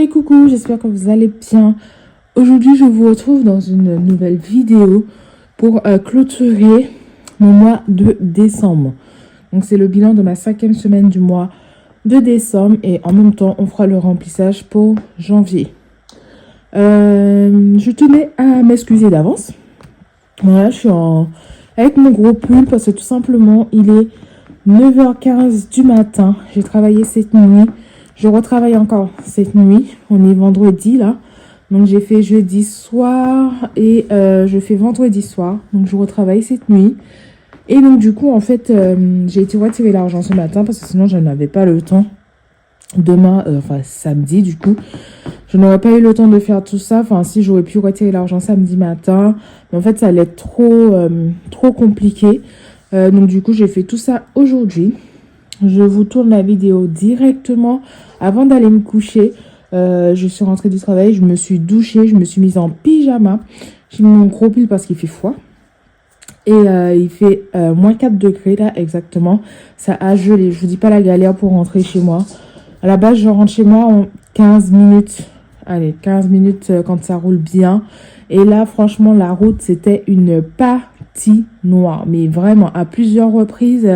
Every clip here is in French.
et coucou, j'espère que vous allez bien. Aujourd'hui, je vous retrouve dans une nouvelle vidéo pour clôturer mon mois de décembre. Donc, c'est le bilan de ma 5e semaine du mois de décembre et en même temps, on fera le remplissage pour janvier. Je tenais à m'excuser d'avance. Voilà, je suis avec mon gros pull parce que tout simplement, il est 9h15 du matin. J'ai travaillé cette nuit. Je retravaille encore cette nuit. On est vendredi là. Donc j'ai fait jeudi soir et je fais vendredi soir. Donc je retravaille cette nuit. Et donc du coup en fait j'ai été retirer l'argent ce matin parce que sinon je n'avais pas le temps. Demain, enfin samedi du coup, je n'aurais pas eu le temps de faire tout ça. Enfin si j'aurais pu retirer l'argent samedi matin. Mais en fait ça allait être trop compliqué. Donc du coup j'ai fait tout ça aujourd'hui. Je vous tourne la vidéo directement avant d'aller me coucher. Je suis rentrée du travail, je me suis douchée, je me suis mise en pyjama. J'ai mis mon gros pull parce qu'il fait froid. Et il fait moins 4 degrés là exactement. Ça a gelé, je vous dis pas la galère pour rentrer chez moi. À la base je rentre chez moi en 15 minutes. Allez, 15 minutes quand ça roule bien. Et là franchement la route c'était une patinoire. Mais vraiment à plusieurs reprises...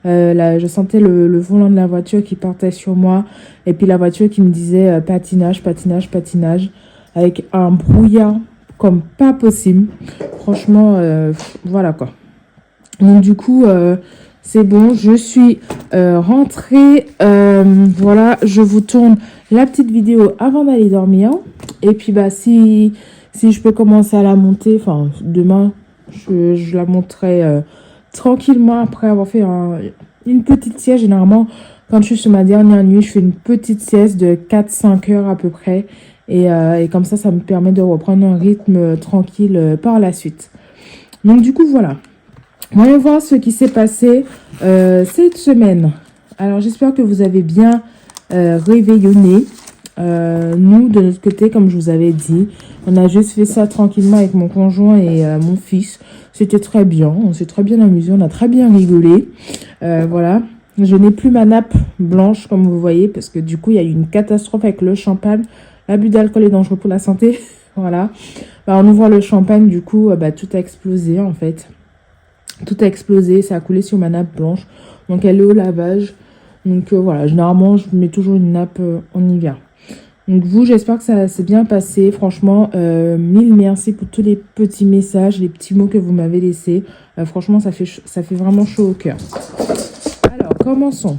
là, je sentais le volant de la voiture qui partait sur moi. Et puis la voiture qui me disait patinage, patinage, patinage. Avec un brouillard comme pas possible. Franchement, voilà quoi. Donc du coup, c'est bon. Je suis rentrée. Voilà, je vous tourne la petite vidéo avant d'aller dormir. Et puis bah si je peux commencer à la monter, enfin demain, je la monterai... tranquillement après avoir fait une petite sieste. Généralement quand je suis sur ma dernière nuit je fais une petite sieste de 4-5 heures à peu près et comme ça me permet de reprendre un rythme tranquille par la suite. Donc du coup voilà, voyons voir ce qui s'est passé cette semaine. Alors j'espère que vous avez bien réveillonné. Nous de notre côté, comme je vous avais dit, on a juste fait ça tranquillement avec mon conjoint et mon fils. C'était très bien, on s'est très bien amusé, on a très bien rigolé. Voilà, je n'ai plus ma nappe blanche comme vous voyez parce que du coup il y a eu une catastrophe avec le champagne. L'abus d'alcool est dangereux pour la santé. Voilà, bah, en ouvrant le champagne du coup tout a explosé en fait. Tout a explosé, ça a coulé sur ma nappe blanche. Donc elle est au lavage. Donc voilà, généralement je mets toujours une nappe en hiver. Donc vous, j'espère que ça s'est bien passé. Franchement, mille merci pour tous les petits messages, les petits mots que vous m'avez laissés. Franchement, ça fait vraiment chaud au cœur. Alors, commençons.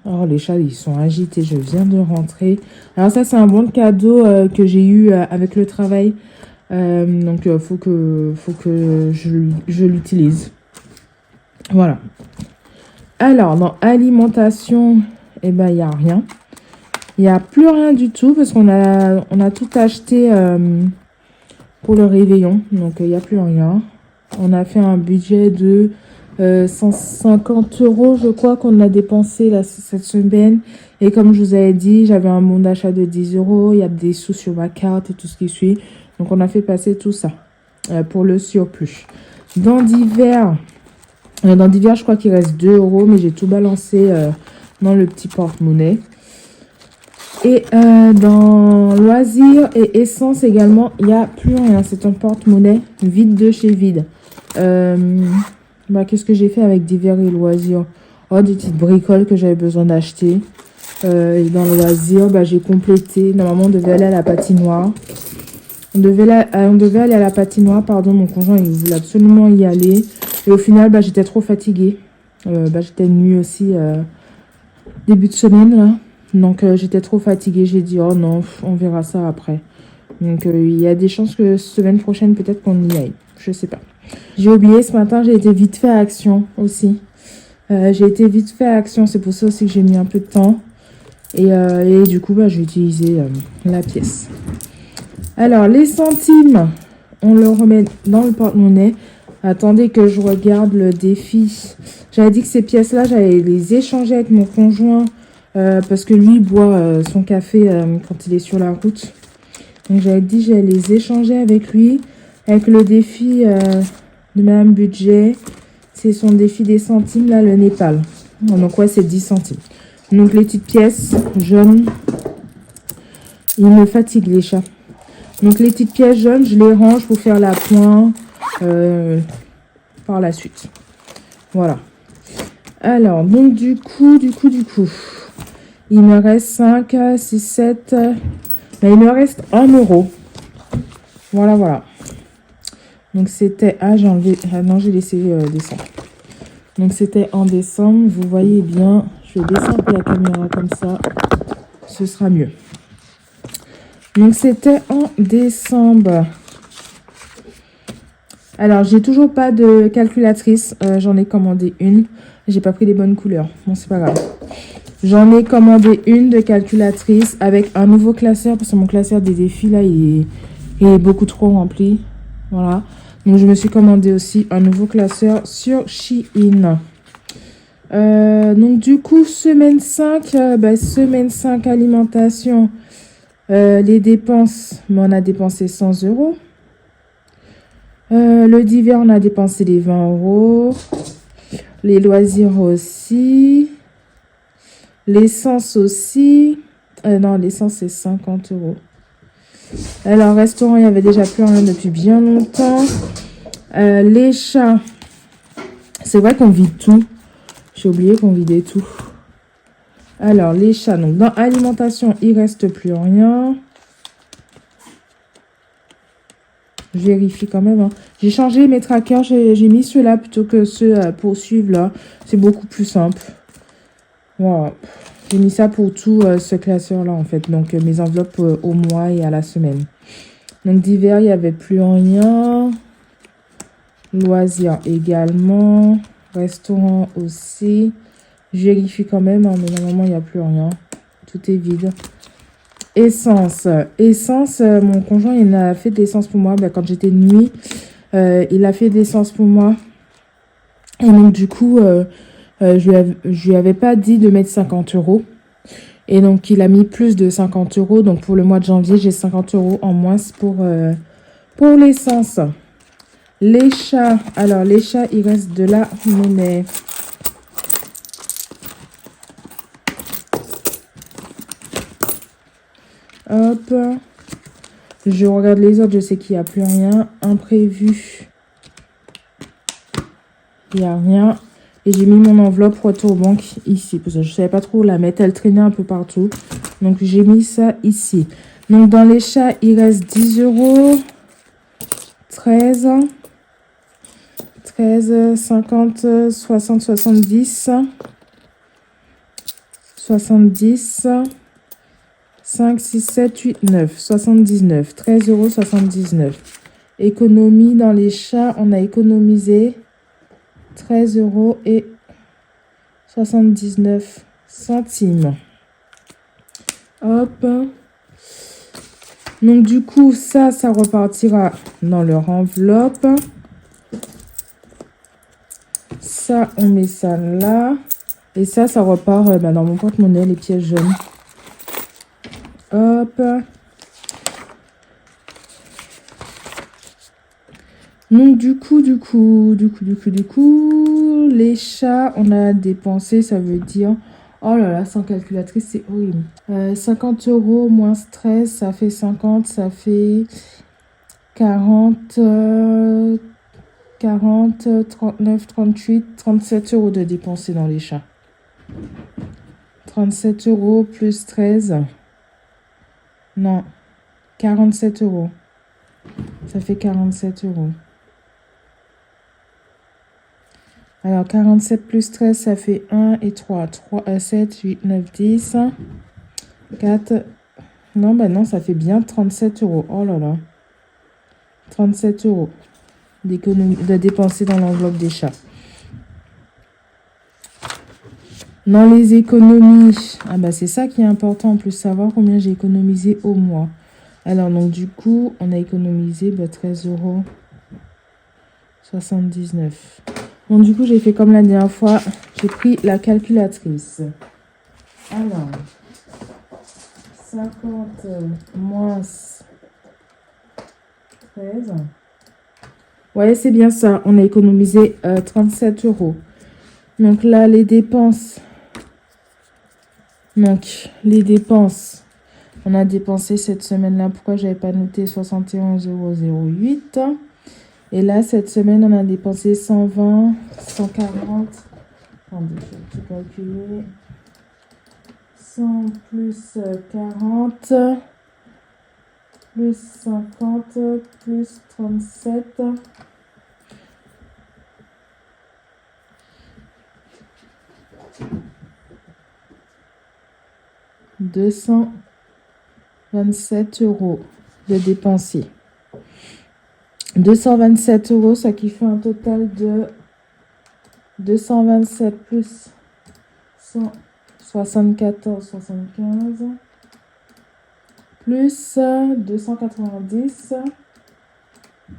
Oh, les chats, ils sont agités. Je viens de rentrer. Alors ça, c'est un bon cadeau que j'ai eu avec le travail. Donc, faut que je l'utilise. Voilà. Alors, dans alimentation, eh ben, il n'y a rien. Il n'y a plus rien du tout parce qu'on a tout acheté pour le réveillon. Donc, il n'y a plus rien. On a fait un budget de 150 €, je crois, qu'on a dépensé là, cette semaine. Et comme je vous avais dit, j'avais un bon d'achat de 10 €. Il y a des sous sur ma carte et tout ce qui suit. Donc, on a fait passer tout ça pour le surplus. Dans divers, je crois qu'il reste 2 €, mais j'ai tout balancé dans le petit porte-monnaie. Et dans loisirs et essence également, il n'y a plus rien. C'est un porte-monnaie vide de chez vide. Qu'est-ce que j'ai fait avec divers et loisirs? Oh, des petites bricoles que j'avais besoin d'acheter. Et dans le loisir, j'ai complété. Normalement, on devait aller à la patinoire. On devait aller à la patinoire, pardon. Mon conjoint, il voulait absolument y aller. Et au final, j'étais trop fatiguée. J'étais nuit aussi début de semaine, là. Donc, j'étais trop fatiguée. J'ai dit, oh non, on verra ça après. Donc, il y a des chances que semaine prochaine, peut-être qu'on y aille. Je sais pas. J'ai oublié, ce matin, j'ai été vite fait à Action aussi. C'est pour ça aussi que j'ai mis un peu de temps. Et du coup, j'ai utilisé la pièce. Alors, les centimes, on le remet dans le porte-monnaie. Attendez que je regarde le défi. J'avais dit que ces pièces-là, j'allais les échanger avec mon conjoint parce que lui, il boit son café quand il est sur la route. Donc, j'avais dit que j'allais les échanger avec lui. Avec le défi de Madame Budget. C'est son défi des centimes, là, le Népal. Donc, ouais, c'est 10 centimes. Donc, les petites pièces jaunes, ils me fatiguent, les chats. Donc, les petites pièces jaunes, je les range pour faire la pointe par la suite. Voilà. Alors, donc, du coup, il me reste 5, 6, 7... Mais il me reste 1 euro. Voilà. Donc, c'était... Ah, j'ai enlevé... Ah non, j'ai laissé descendre. Donc, c'était en décembre. Vous voyez bien. Je vais descendre la caméra comme ça. Ce sera mieux. Donc, c'était en décembre. Alors, j'ai toujours pas de calculatrice. J'en ai commandé une. J'ai pas pris les bonnes couleurs. Bon, c'est pas grave. J'en ai commandé une de calculatrice avec un nouveau classeur. Parce que mon classeur des défis, là, il est beaucoup trop rempli. Voilà. Donc, je me suis commandé aussi un nouveau classeur sur Shein. Donc, du coup, semaine 5. Semaine 5 alimentation. Les dépenses, on a dépensé 100 euros. Le d'hiver, on a dépensé les 20 euros. Les loisirs aussi. L'essence aussi. Non, l'essence, c'est 50 euros. Alors, restaurant, il n'y avait déjà plus rien depuis bien longtemps. Les chats. C'est vrai qu'on vide tout. J'ai oublié qu'on vidait tout. Alors, les chats. Donc, dans alimentation, il ne reste plus rien. Je vérifie quand même. J'ai changé mes trackers. J'ai mis ceux-là plutôt que ceux pour suivre là. C'est beaucoup plus simple. Voilà. J'ai mis ça pour tout ce classeur-là, en fait. Donc, mes enveloppes au mois et à la semaine. Donc, d'hiver, il n'y avait plus rien. Loisirs également. Restaurant aussi. Je vérifie quand même, mais normalement, il n'y a plus rien. Tout est vide. Essence. Mon conjoint, il a fait de l'essence pour moi. Quand j'étais de nuit, il a fait de l'essence pour moi. Et donc, du coup, je lui avais pas dit de mettre 50 euros. Et donc, il a mis plus de 50 euros. Donc, pour le mois de janvier, j'ai 50 euros en moins pour l'essence. Les chats. Alors, les chats, il reste de la monnaie. Hop. Je regarde les autres. Je sais qu'il n'y a plus rien. Imprévu. Il n'y a rien. Et j'ai mis mon enveloppe retour banque ici. Parce que je ne savais pas trop où la mettre. Elle traînait un peu partout. Donc, j'ai mis ça ici. Donc, dans les chats, il reste 10 euros. 13, 50, 60, 70. 70. 5, 6, 7, 8, 9. 79. 13,79 €. Économie dans les chats. On a économisé 13,79 €. Hop. Donc, du coup, ça repartira dans leur enveloppe. Ça, on met ça là. Et ça repart dans mon porte-monnaie, les pièces jaunes. Hop. Donc, du coup, les chats, on a dépensé, ça veut dire... Oh là là, sans calculatrice, c'est horrible. 50 euros moins 13, ça fait 50, ça fait 40, 39, 38, 37 euros de dépensés dans les chats. 37 euros plus 13. Non, 47 euros. Ça fait 47 euros. Alors, 47 plus 13, ça fait 1 et 3. 7, 8, 9, 10. 4. Non, non, ça fait bien 37 euros. Oh là là. 37 euros de dépenser dans l'enveloppe des chats. Dans les économies, c'est ça qui est important, en plus, savoir combien j'ai économisé au mois. Alors, donc, du coup, on a économisé 13,79 €. Donc, du coup, j'ai fait comme la dernière fois. J'ai pris la calculatrice. Alors, 50 moins 13. Ouais, c'est bien ça. On a économisé 37 euros. Donc là, les dépenses. Donc, les dépenses. On a dépensé cette semaine-là. Pourquoi j'avais pas noté 71,08 €. Et là, cette semaine, on a dépensé 120, 140. Attendez, je vais tout calculer. 100 plus 40, plus 50, plus 37. « 227 € de dépensés. 227 €, ça qui fait un total de 227 plus 174,75 plus 290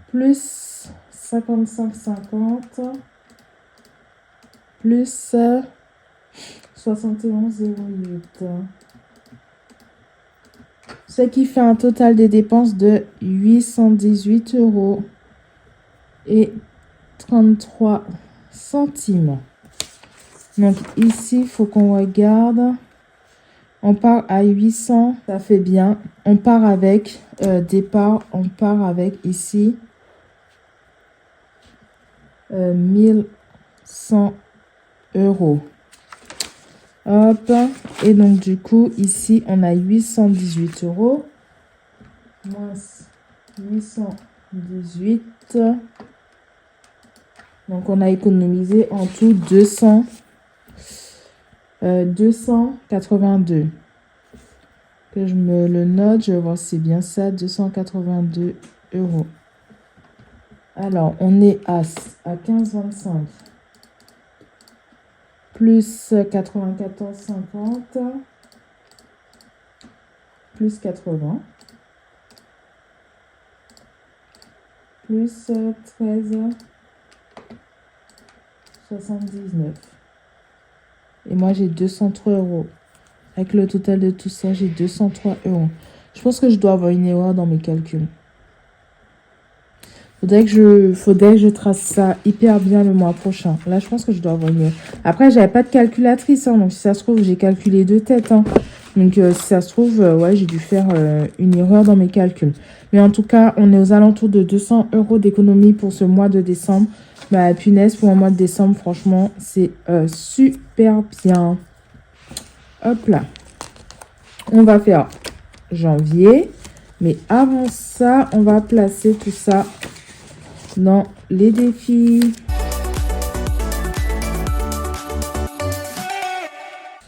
plus 55,50 plus 71,08. Ce qui fait un total des dépenses de 818 € et 33 centimes. Donc ici, il faut qu'on regarde. On part à 800, ça fait bien. On part avec départ, on part avec ici 1100 €. Hop, et donc du coup, ici, on a 818 € moins 818. Donc, on a économisé en tout 282. Que je me le note, je vais voir si c'est bien ça, 282 €. Alors, on est à 15,25. Plus 94,50. Plus 80. Plus 13,79. Et moi, j'ai 203 €. Avec le total de tout ça, j'ai 203 €. Je pense que je dois avoir une erreur dans mes calculs. Faudrait que je trace ça hyper bien le mois prochain. Là, je pense que je dois avoir une erreur. Après, j'avais pas de calculatrice. Hein, donc, si ça se trouve, j'ai calculé de tête. Hein. Donc, si ça se trouve, ouais, j'ai dû faire une erreur dans mes calculs. Mais en tout cas, on est aux alentours de 200 € d'économie pour ce mois de décembre. Bah, punaise, pour un mois de décembre, franchement, c'est super bien. Hop là. On va faire janvier. Mais avant ça, on va placer tout ça dans les défis.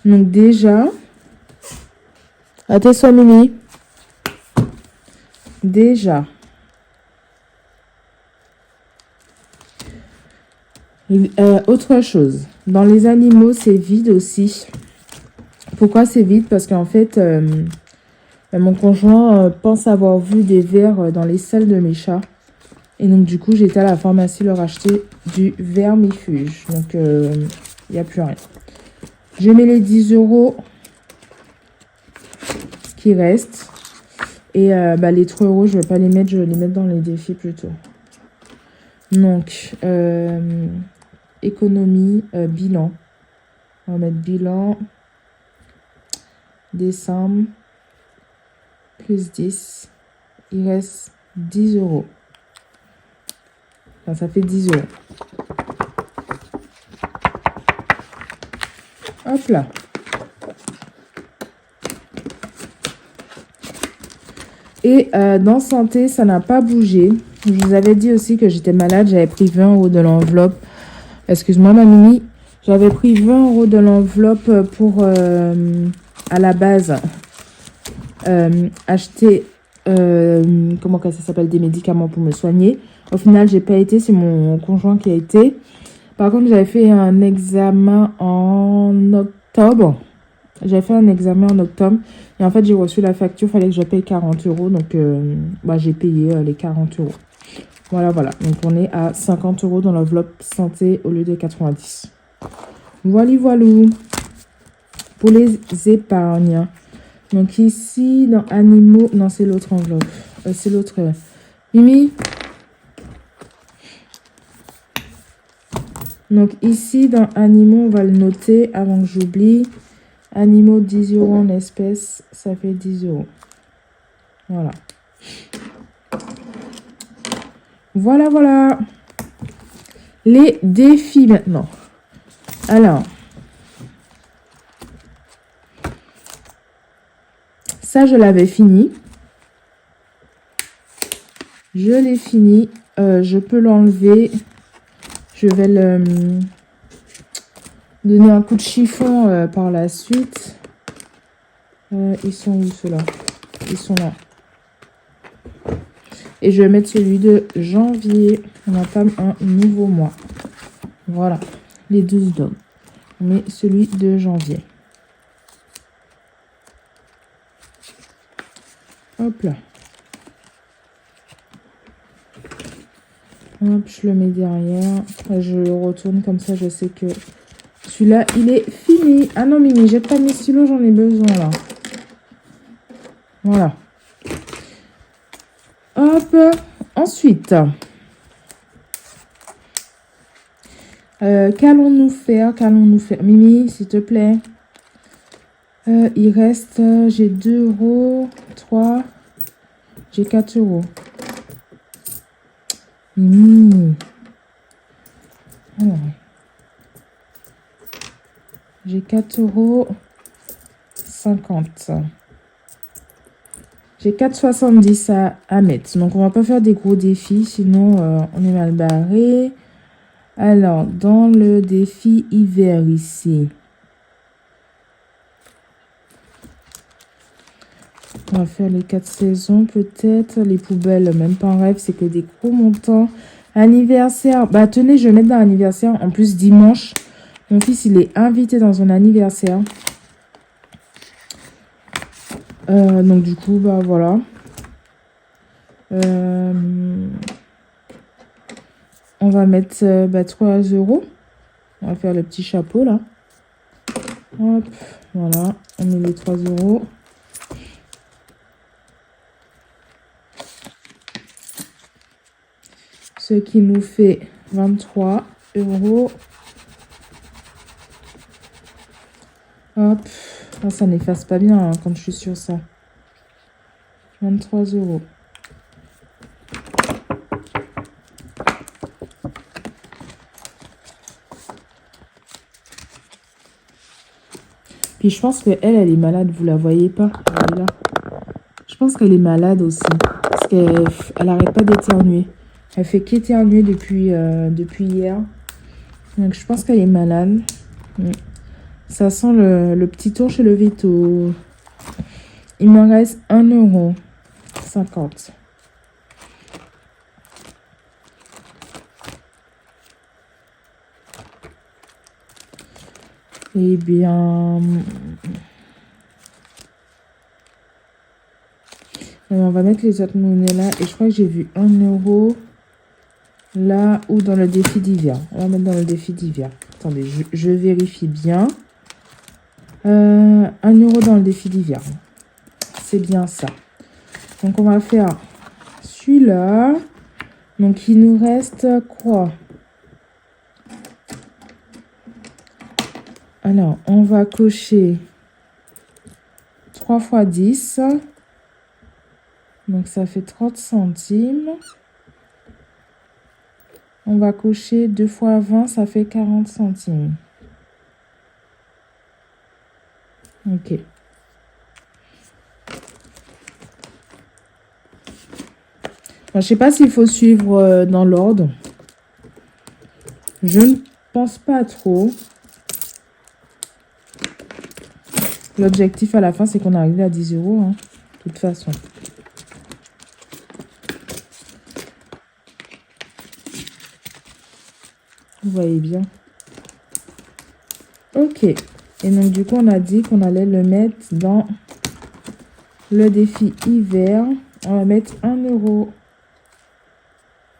Donc déjà, attention Mimi. Déjà. Autre chose. Dans les animaux, c'est vide aussi. Pourquoi c'est vide? Parce qu'en fait, mon conjoint pense avoir vu des vers dans les selles de mes chats. Et donc, du coup, j'étais à la pharmacie leur acheter du vermifuge. Donc, il n'y a plus rien. Je mets les 10 € qui restent. Et les 3 €, je ne vais pas les mettre. Je vais les mettre dans les défis plutôt. Donc, économie, bilan. On va mettre bilan. Décembre. Plus 10. Il reste 10 €. Enfin, ça fait 10 €. Hop là. Et dans santé, ça n'a pas bougé. Je vous avais dit aussi que j'étais malade. J'avais pris 20 € de l'enveloppe. Excuse-moi, ma Mimi. J'avais pris 20 € de l'enveloppe pour, à la base, acheter, comment ça s'appelle, des médicaments pour me soigner. Au final, j'ai pas été. C'est mon conjoint qui a été. Par contre, j'avais fait un examen en octobre. J'avais fait un examen en octobre. Et en fait, j'ai reçu la facture. Il fallait que je paye 40 €. Donc, j'ai payé les 40 €. Voilà. Donc, on est à 50 € dans l'enveloppe santé au lieu de 90. Voilà. Pour les épargnes. Donc, ici, dans animaux... Non, c'est l'autre enveloppe. C'est l'autre... Mimi. Donc ici, dans animaux, on va le noter avant que j'oublie. Animaux, 10 € en espèces, ça fait 10 €. Voilà. Voilà, voilà. Les défis maintenant. Alors. Ça, je l'avais fini. Je l'ai fini. Je peux l'enlever. Je vais le donner un coup de chiffon par la suite. Ils sont où ceux-là? Ils sont là. Et je vais mettre celui de janvier. On entame un nouveau mois. Voilà. Les 12 dômes. On met celui de janvier. Hop là. Hop, je le mets derrière. Je le retourne comme ça, je sais que celui-là, il est fini. Ah non, Mimi, jette pas mes stylos, j'en ai besoin là. Voilà. Hop. Ensuite, qu'allons-nous faire? Mimi, s'il te plaît. Il reste, j'ai 2 €, 3, j'ai 4 €. Mimi. Alors. J'ai 4,50 €. J'ai 4,70 € à mettre. Donc, on va pas faire des gros défis, sinon on est mal barré. Alors, dans le défi hiver ici, on va faire les 4 saisons peut-être. Les poubelles, même pas en rêve, c'est que des gros montants. Anniversaire, bah tenez, je vais mettre dans l'anniversaire. En plus, dimanche, mon fils, il est invité dans un anniversaire. Donc du coup, bah voilà. On va mettre 3 €. On va faire le petit chapeau là. Hop, voilà. On met les 3 €. Ce qui nous fait 23 €. Hop. Ah, ça n'efface pas bien hein, quand je suis sur ça. 23 €. Puis je pense qu'elle, elle est malade. Vous la voyez pas? Elle est là. Je pense qu'elle est malade aussi. Parce qu'elle n'arrête pas d'éternuer. Elle fait qu'éternuer depuis hier. Donc je pense qu'elle est malade. Ça sent le petit tour chez le veto. Il me reste 1,50 €. Eh bien... on va mettre les autres monnaies là. Et je crois que j'ai vu 1 € là ou dans le défi d'hiver. On va mettre dans le défi d'hiver. Attendez, je vérifie bien. 1 € dans le défi d'hiver. C'est bien ça. Donc, on va faire celui-là. Donc, il nous reste quoi? Alors, on va cocher 3 fois 10. Donc, ça fait 30 centimes. On va cocher 2 fois 20, ça fait 40 centimes. Ok. Bon, je ne sais pas s'il faut suivre dans l'ordre. Je ne pense pas trop. L'objectif à la fin, c'est qu'on arrive à 10 €, hein, de toute façon. Vous voyez bien. Ok. Et donc, du coup, on a dit qu'on allait le mettre dans le défi hiver. On va mettre 1 €.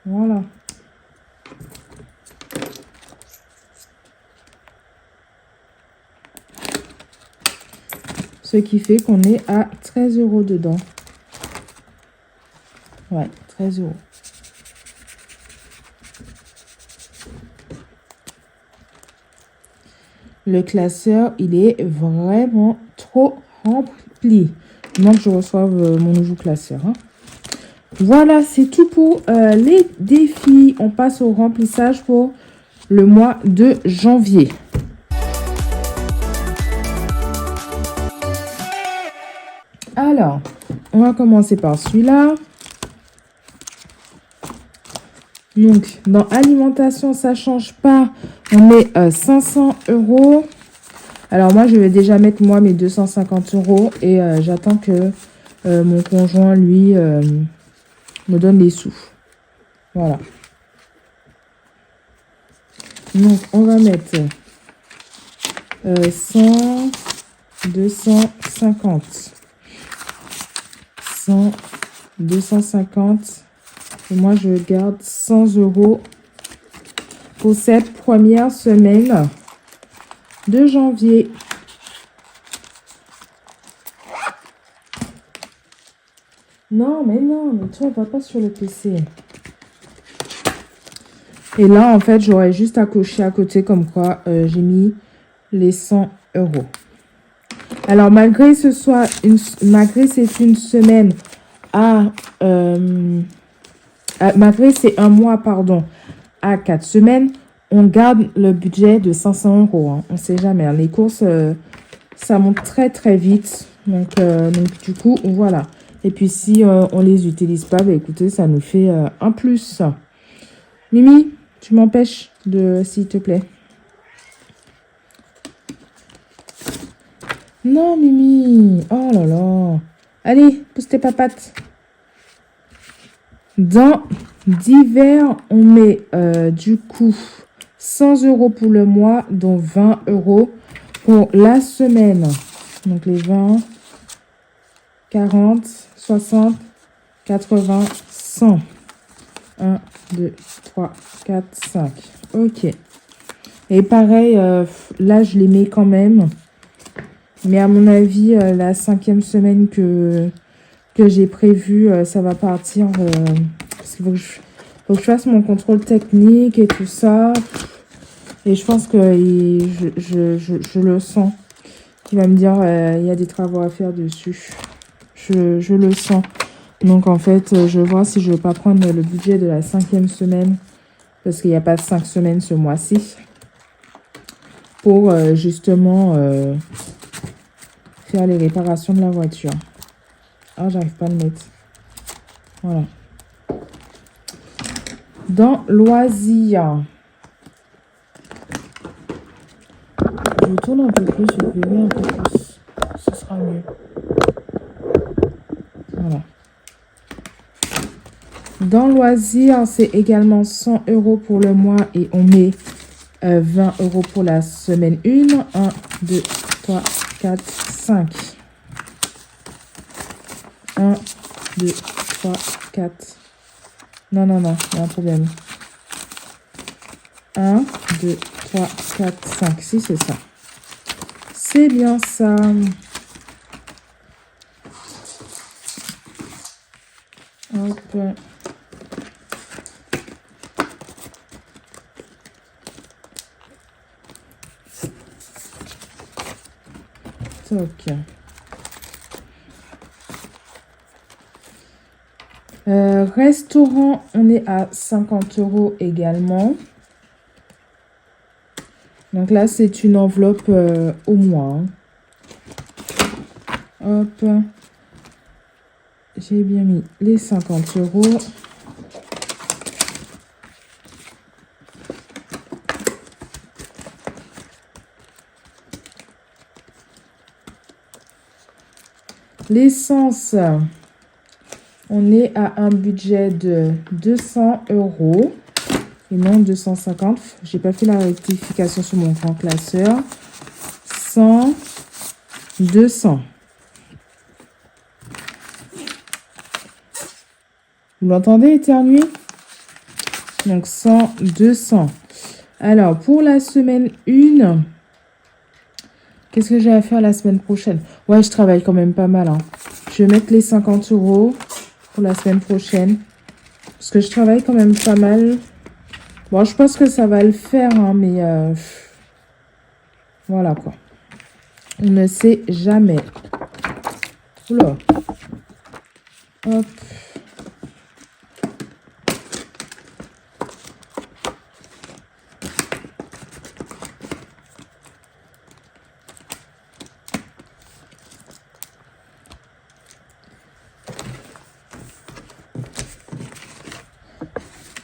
Voilà. Ce qui fait qu'on est à 13 € dedans. Ouais, 13 €. Le classeur, il est vraiment trop rempli. Il manque que je reçoive mon nouveau classeur. Hein. Voilà, c'est tout pour les défis. On passe au remplissage pour le mois de janvier. Alors, on va commencer par celui-là. Donc, dans alimentation, ça ne change pas. On met 500 €. Alors, moi, je vais déjà mettre, moi, mes 250 €. Et j'attends que mon conjoint, lui, me donne les sous. Voilà. Donc, on va mettre 100, 250. 100, 250. Et moi, je garde 100 € pour cette première semaine de janvier. Non, mais toi, va pas sur le PC. Et là, en fait, j'aurais juste à cocher à côté comme quoi j'ai mis les 100 €. Alors, malgré c'est une semaine malgré c'est un mois, pardon, à 4 semaines, on garde le budget de 500 €. Hein. On ne sait jamais. Hein. Les courses, ça monte très, très vite. Donc, du coup, voilà. Et puis, si on ne les utilise pas, bah, écoutez, ça nous fait un plus. Mimi, tu m'empêches s'il te plaît. Non, Mimi. Oh là là. Allez, pousse tes papates. Dans divers, on met du coup 100 € pour le mois, dont 20 € pour la semaine. Donc les 20, 40, 60, 80, 100. 1, 2, 3, 4, 5. Ok. Et pareil, là, je les mets quand même. Mais à mon avis, la 5e semaine que j'ai prévue, ça va partir. Parce qu'il faut que je fasse mon contrôle technique et tout ça. Et je pense que je le sens. Il va me dire, il y a des travaux à faire dessus. Je le sens. Donc, en fait, je vois si je ne veux pas prendre le budget de la 5e semaine. Parce qu'il n'y a pas 5 semaines ce mois-ci. Pour, justement, faire les réparations de la voiture. Ah, j'arrive pas à le mettre. Voilà. Dans loisirs. Je tourne un peu plus, je vais un peu plus. Ce sera mieux. Voilà. Dans loisirs, c'est également 100 € pour le mois et on met 20 € pour la semaine 1. 1, 2, 3, 4, 5. 1, 2, 3, 4. Non, il y a un problème. 1, 2, 3, 4, 5. Si, c'est ça. C'est bien ça. Hop. Toc. Restaurant, on est à 50 € également. Donc là, c'est une enveloppe au mois. Hein. Hop. J'ai bien mis les 50 €. L'essence, on est à un budget de 200 € et non 250. J'ai pas fait la rectification sur mon grand classeur. 100, 200. Vous l'entendez éternuer? Donc 100, 200. Alors, pour la semaine 1, qu'est-ce que j'ai à faire la semaine prochaine? Ouais, je travaille quand même pas mal. Hein. Je vais mettre les 50 € pour la semaine prochaine. Parce que je travaille quand même pas mal. Bon, je pense que ça va le faire, hein, mais Voilà quoi. On ne sait jamais. Oula. Hop.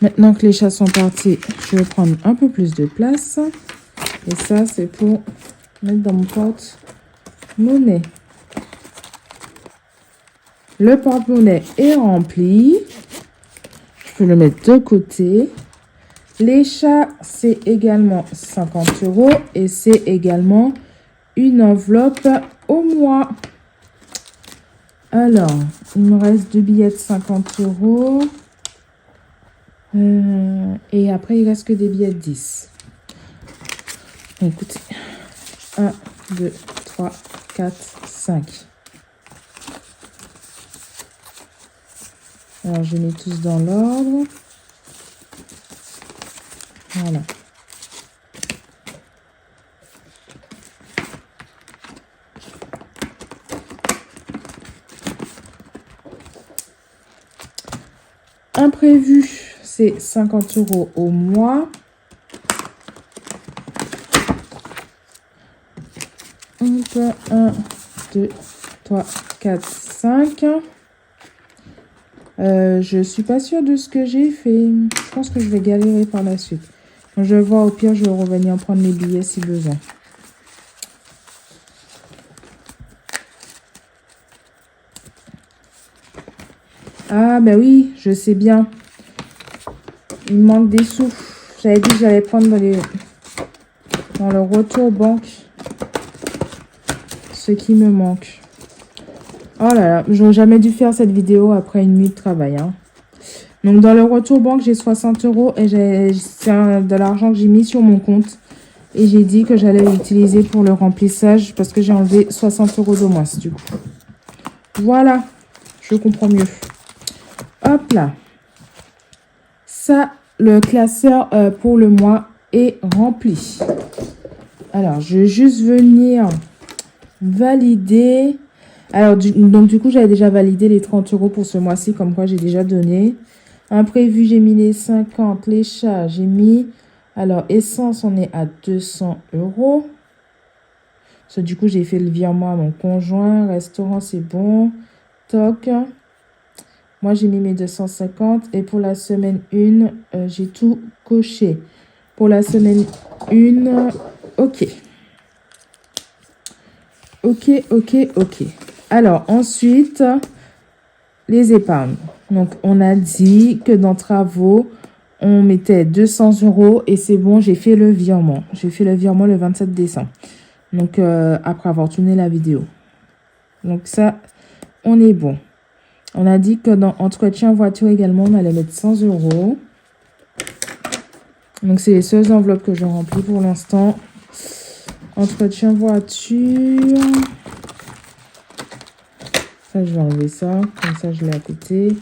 Maintenant que les chats sont partis, je vais prendre un peu plus de place. Et ça, c'est pour mettre dans mon porte-monnaie. Le porte-monnaie est rempli. Je peux le mettre de côté. Les chats, c'est également 50 € et c'est également une enveloppe au mois. Alors, il me reste 2 billets de 50 €. Et après, il reste que des billets de 10. Écoutez. 1, 2, 3, 4, 5. Alors, je mets tous dans l'ordre. Voilà. Imprévu, c'est 50 € au mois. Hop, 1, 2, 3, 4, 5. Je suis pas sûre de ce que j'ai fait. Je pense que je vais galérer par la suite. Donc, je vais voir, au pire, je vais revenir prendre les billets si besoin. Ah, ben oui, je sais bien. Il me manque des sous. J'avais dit que j'allais prendre dans le retour banque ce qui me manque. Oh là là, j'aurais jamais dû faire cette vidéo après une nuit de travail. Hein. Donc, dans le retour banque, j'ai 60 € et c'est de l'argent que j'ai mis sur mon compte. Et j'ai dit que j'allais l'utiliser pour le remplissage parce que j'ai enlevé 60 € de moins, du coup. Voilà, je comprends mieux. Hop là. Ça, le classeur pour le mois est rempli. Alors, je vais juste venir valider. Alors, donc du coup, j'avais déjà validé les 30 € pour ce mois-ci, comme quoi j'ai déjà donné. Imprévu, j'ai mis les 50. Les chats, j'ai mis... Alors, essence, on est à 200 €. Parce que du coup, j'ai fait le virement à mon conjoint. Restaurant, c'est bon. Toc. Moi, j'ai mis mes 250. Et pour la semaine 1, j'ai tout coché. Pour la semaine 1, ok. Ok, ok, ok. Alors, ensuite, les épargnes. Donc, on a dit que dans travaux, on mettait 200 € et c'est bon, j'ai fait le virement. J'ai fait le virement le 27 décembre. Donc, après avoir tourné la vidéo. Donc, ça, on est bon. On a dit que dans entretien voiture également, on allait mettre 100 €. Donc, c'est les seules enveloppes que je remplis pour l'instant. Entretien voiture. Ça, je vais enlever ça. Comme ça, je l'ai à côté.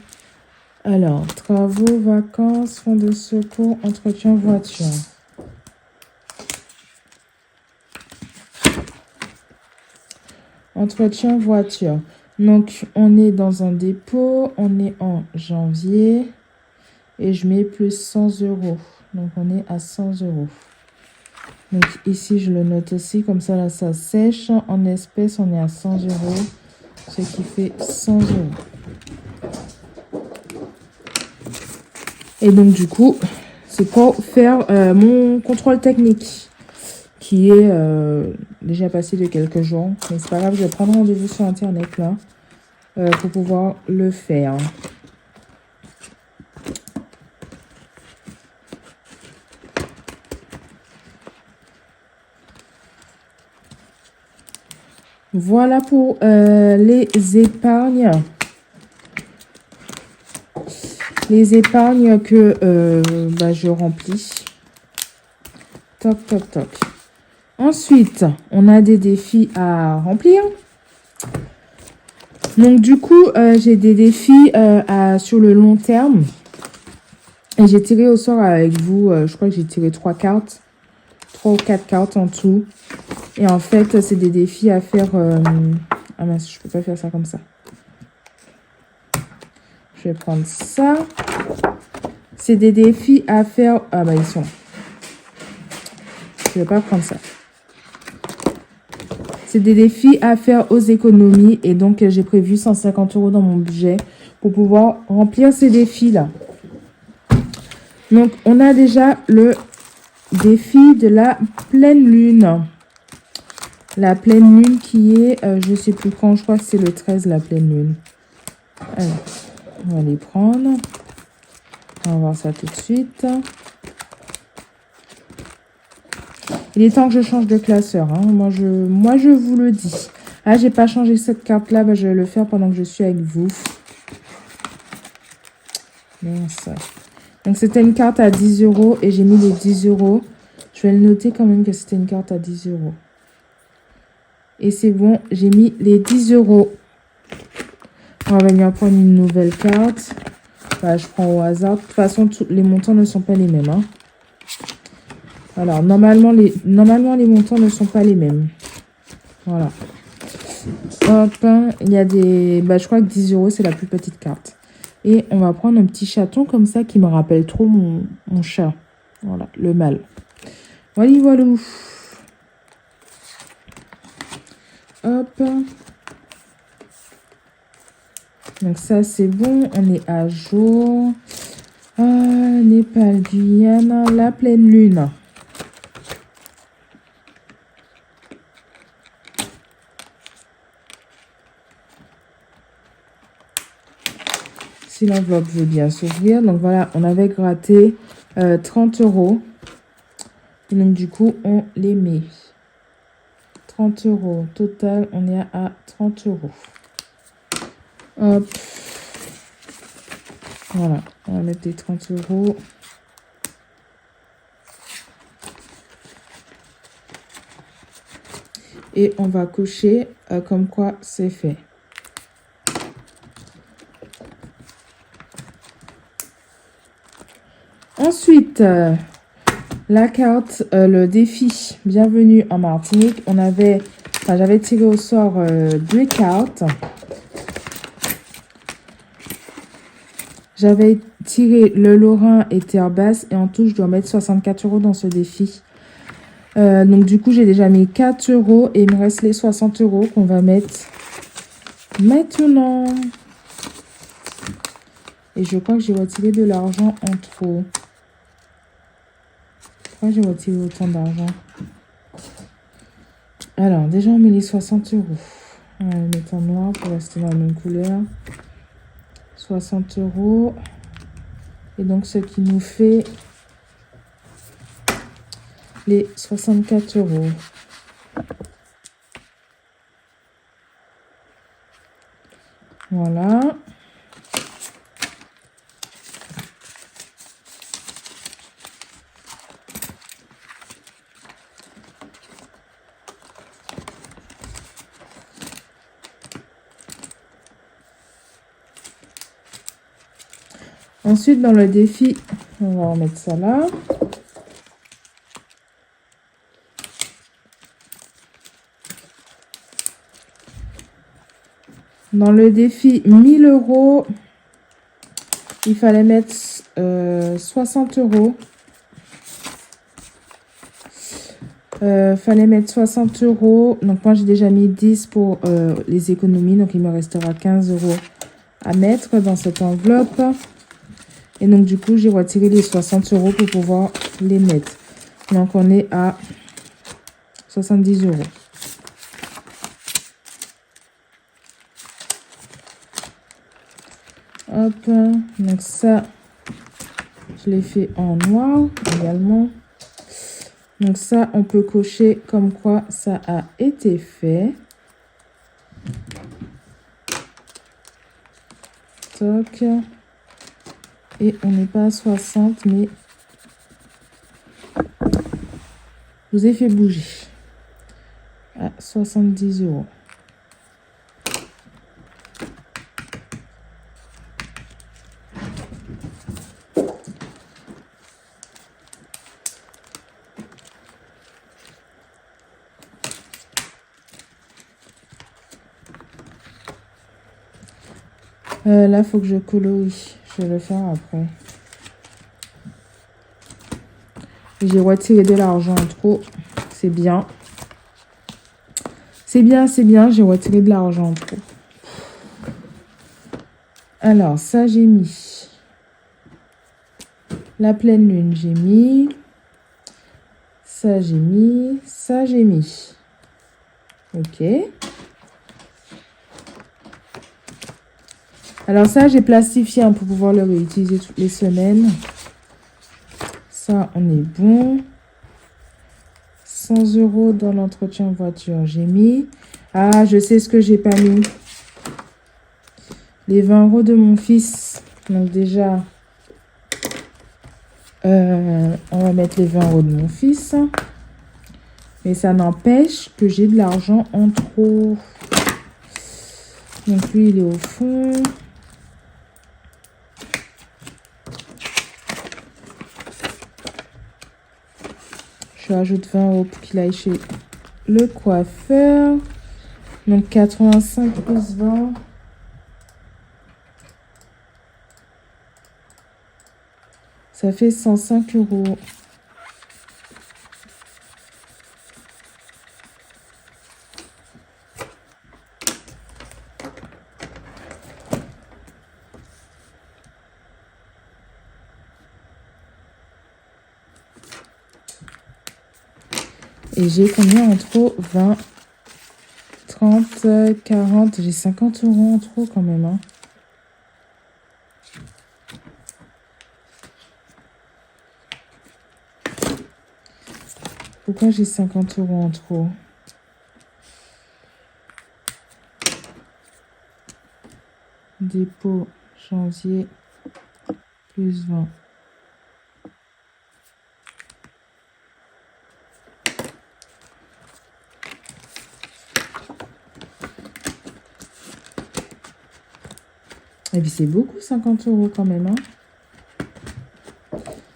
Alors, travaux, vacances, fonds de secours, entretien voiture. Entretien voiture. Donc, on est dans un dépôt. On est en janvier. Et je mets plus 100 €. Donc, on est à 100 €. Donc, ici, je le note aussi. Comme ça, là, ça sèche. En espèces, on est à 100 €. Ce qui fait 100 €. Et donc, du coup, c'est pour faire mon contrôle technique. Qui est déjà passé de quelques jours. Mais c'est pas grave, je vais prendre rendez-vous sur Internet, là. Pour pouvoir le faire. Voilà pour les épargnes. Les épargnes que je remplis. Toc, toc, toc. Ensuite, on a des défis à remplir. Donc, du coup, j'ai des défis sur le long terme. Et j'ai tiré au sort avec vous, je crois que j'ai tiré 3 cartes. 3 ou 4 cartes en tout. Et en fait, c'est des défis à faire... Ah mince, je peux pas faire ça comme ça. Je vais prendre ça. C'est des défis à faire... Ah bah ils sont là. Je vais pas prendre ça. C'est des défis à faire aux économies. Et donc, j'ai prévu 150 € dans mon budget pour pouvoir remplir ces défis-là. Donc, on a déjà le défi de la pleine lune. La pleine lune qui est, je sais plus quand, je crois que c'est le 13, la pleine lune. Alors, on va les prendre. On va voir ça tout de suite. Il est temps que je change de classeur. Hein. Moi, je vous le dis. Ah, j'ai pas changé cette carte-là. Bah, je vais le faire pendant que je suis avec vous. Mince. Donc, c'était une carte à 10 € et j'ai mis les 10 €. Je vais le noter quand même que c'était une carte à 10 €. Et c'est bon, j'ai mis les 10 €. On va venir prendre une nouvelle carte. Bah, je prends au hasard. De toute façon, les montants ne sont pas les mêmes. Hein. Alors, normalement, les montants ne sont pas les mêmes. Voilà. Hop, il y a des... Bah, je crois que 10 €, c'est la plus petite carte. Et on va prendre un petit chaton comme ça qui me rappelle trop mon chat. Voilà, le mâle. Voilà, voilà. Hop. Donc ça, c'est bon. On est à jour. Népal, Guyane, la pleine lune. Si l'enveloppe veut bien s'ouvrir. Donc voilà, on avait gratté 30 €. Et donc du coup, on les met. 30 €. Total, on est à 30 €. Hop. Voilà, on va mettre les 30 €. Et on va cocher comme quoi c'est fait. Ensuite, la carte, le défi Bienvenue en Martinique. J'avais tiré au sort 2 cartes. J'avais tiré le Lorrain et Terre Basse. Et en tout, je dois mettre 64 € dans ce défi. Donc, du coup, j'ai déjà mis 4 €. Et il me reste les 60 € qu'on va mettre maintenant. Et je crois que j'ai retiré de l'argent en trop. Pourquoi j'ai retiré autant d'argent? Alors, déjà, on met les 60 €. On va les mettre en noir pour rester dans la même couleur. 60 €. Et donc, ce qui nous fait les 64 €. Voilà. Ensuite, dans le défi, on va remettre ça là. Dans le défi 1000 €, il fallait mettre 60 €. Fallait mettre 60 €. Donc, moi, j'ai déjà mis 10 pour les économies. Donc, il me restera 15 € à mettre dans cette enveloppe. Et donc, du coup, j'ai retiré les 60 € pour pouvoir les mettre. Donc, on est à 70 €. Hop. Donc, ça, je l'ai fait en noir également. Donc, ça, on peut cocher comme quoi ça a été fait. Toc. Et on n'est pas à 60, mais je vous ai fait bouger. À 70 €. Là, il faut que je colorie. Je vais le faire après. J'ai retiré de l'argent en trop. C'est bien. C'est bien, c'est bien. J'ai retiré de l'argent en trop. Alors, ça, j'ai mis. La pleine lune, j'ai mis. Ça, j'ai mis. Ça, j'ai mis. Ok. Alors ça, j'ai plastifié pour pouvoir le réutiliser toutes les semaines. Ça, on est bon. 100 € dans l'entretien voiture, j'ai mis. Ah, je sais ce que j'ai pas mis. Les 20 € de mon fils. Donc déjà, on va mettre les 20 € de mon fils. Mais ça n'empêche que j'ai de l'argent en trop. Donc lui, il est au fond. Je rajoute 20 € pour qu'il aille chez le coiffeur. Donc 85 plus 20. Ça fait 105 €. Et j'ai combien en trop? 20, 30, 40. J'ai 50 € en trop quand même. Hein. Pourquoi j'ai 50 € en trop? Dépôt janvier plus 20. Et puis c'est beaucoup 50 € quand même. Hein.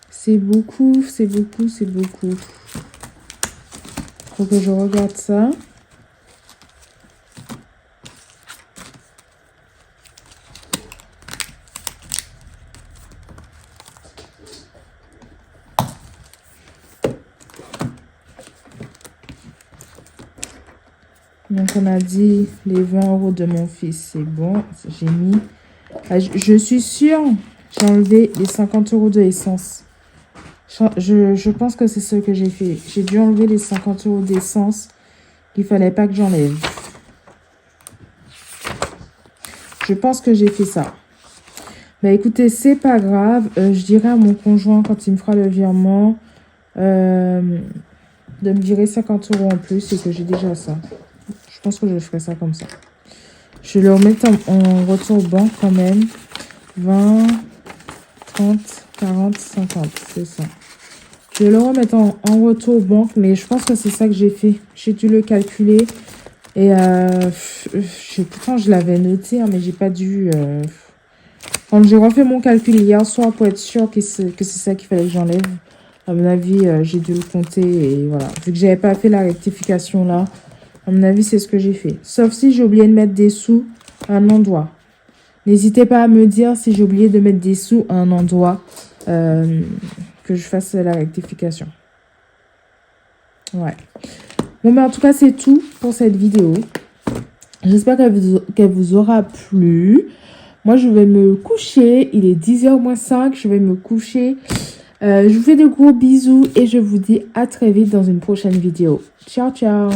C'est beaucoup, c'est beaucoup, c'est beaucoup. Faut que je regarde ça. Donc on a dit les 20 € de mon fils, c'est bon. J'ai mis. Je suis sûre, j'ai enlevé les 50 € de essence. Je pense que c'est ce que j'ai fait. J'ai dû enlever les 50 € d'essence qu'il fallait pas que j'enlève. Je pense que j'ai fait ça. Bah écoutez, c'est pas grave. Je dirai à mon conjoint quand il me fera le virement de me virer 50 € en plus et que j'ai déjà ça. Je pense que je ferai ça comme ça. Je vais le remettre en retour banque quand même. 20, 30, 40, 50. C'est ça. Je vais le remettre en retour banque, mais je pense que c'est ça que j'ai fait. J'ai dû le calculer. Et pourtant, je l'avais noté, hein, mais j'ai pas dû... Quand j'ai refait mon calcul hier soir pour être sûr que c'est ça qu'il fallait que j'enlève, à mon avis, j'ai dû le compter. Et voilà. Vu que j'avais pas fait la rectification là, à mon avis, c'est ce que j'ai fait. Sauf si j'ai oublié de mettre des sous à un endroit. N'hésitez pas à me dire si j'ai oublié de mettre des sous à un endroit que je fasse la rectification. Ouais. Bon, mais en tout cas, c'est tout pour cette vidéo. J'espère qu'elle vous aura plu. Moi, je vais me coucher. Il est 10h moins 5. Je vais me coucher. Je vous fais de gros bisous et je vous dis à très vite dans une prochaine vidéo. Ciao, ciao.